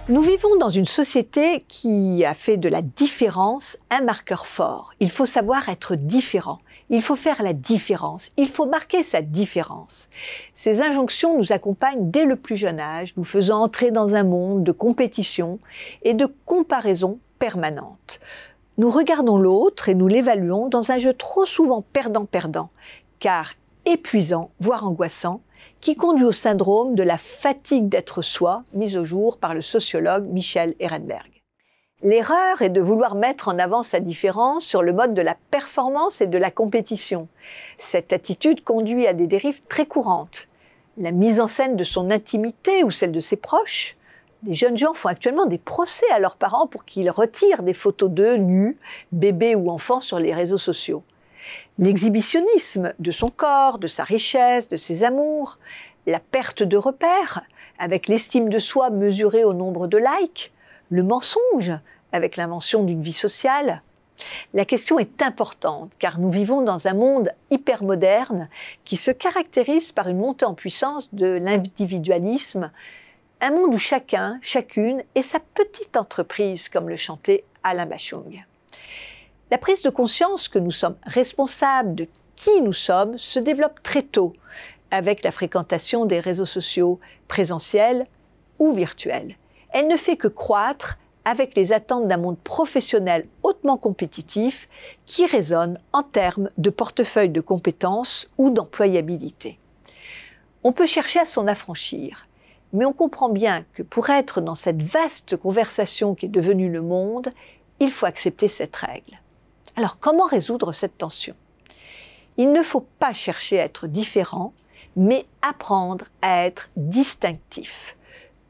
Nous vivons dans une société qui a fait de la différence un marqueur fort. Il faut savoir être différent. Il faut faire la différence. Il faut marquer sa différence. Ces injonctions nous accompagnent dès le plus jeune âge, nous faisant entrer dans un monde de compétition et de comparaison permanente. Nous regardons l'autre et nous l'évaluons dans un jeu trop souvent perdant-perdant, car épuisant, voire angoissant, qui conduit au syndrome de la fatigue d'être soi, mis au jour par le sociologue Michel Ehrenberg. L'erreur est de vouloir mettre en avant sa différence sur le mode de la performance et de la compétition. Cette attitude conduit à des dérives très courantes. La mise en scène de son intimité ou celle de ses proches. Des jeunes gens font actuellement des procès à leurs parents pour qu'ils retirent des photos d'eux nus, bébés ou enfants sur les réseaux sociaux. L'exhibitionnisme de son corps, de sa richesse, de ses amours, la perte de repères avec l'estime de soi mesurée au nombre de likes, le mensonge avec l'invention d'une vie sociale. La question est importante car nous vivons dans un monde hypermoderne qui se caractérise par une montée en puissance de l'individualisme, un monde où chacun, chacune est sa petite entreprise, comme le chantait Alain Bachung. La prise de conscience que nous sommes responsables de qui nous sommes se développe très tôt avec la fréquentation des réseaux sociaux présentiels ou virtuels. Elle ne fait que croître avec les attentes d'un monde professionnel hautement compétitif qui résonne en termes de portefeuille de compétences ou d'employabilité. On peut chercher à s'en affranchir, mais on comprend bien que pour être dans cette vaste conversation qui est devenue le monde, il faut accepter cette règle. Alors, comment résoudre cette tension? Il ne faut pas chercher à être différent, mais apprendre à être distinctif.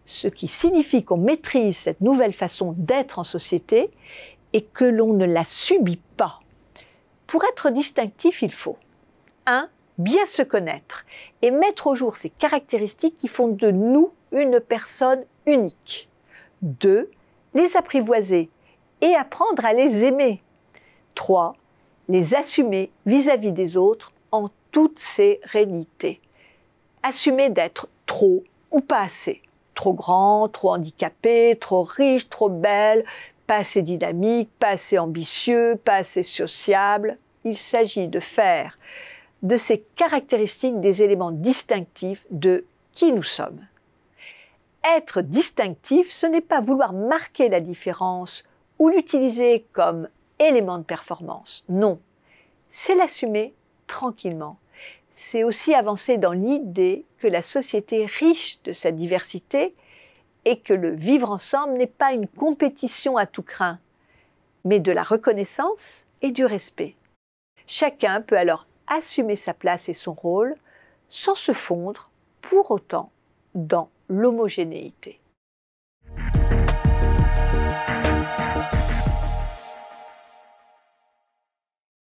Ce qui signifie qu'on maîtrise cette nouvelle façon d'être en société et que l'on ne la subit pas. Pour être distinctif, il faut 1. Bien se connaître et mettre au jour ces caractéristiques qui font de nous une personne unique. 2. Les apprivoiser et apprendre à les aimer. 3. Les assumer vis-à-vis des autres en toute sérénité. Assumer d'être trop ou pas assez. Trop grand, trop handicapé, trop riche, trop belle, pas assez dynamique, pas assez ambitieux, pas assez sociable. Il s'agit de faire de ces caractéristiques des éléments distinctifs de qui nous sommes. Être distinctif, ce n'est pas vouloir marquer la différence ou l'utiliser comme élément de performance. Non, c'est l'assumer tranquillement. C'est aussi avancer dans l'idée que la société est riche de sa diversité et que le vivre ensemble n'est pas une compétition à tout crin, mais de la reconnaissance et du respect. Chacun peut alors assumer sa place et son rôle sans se fondre pour autant dans l'homogénéité.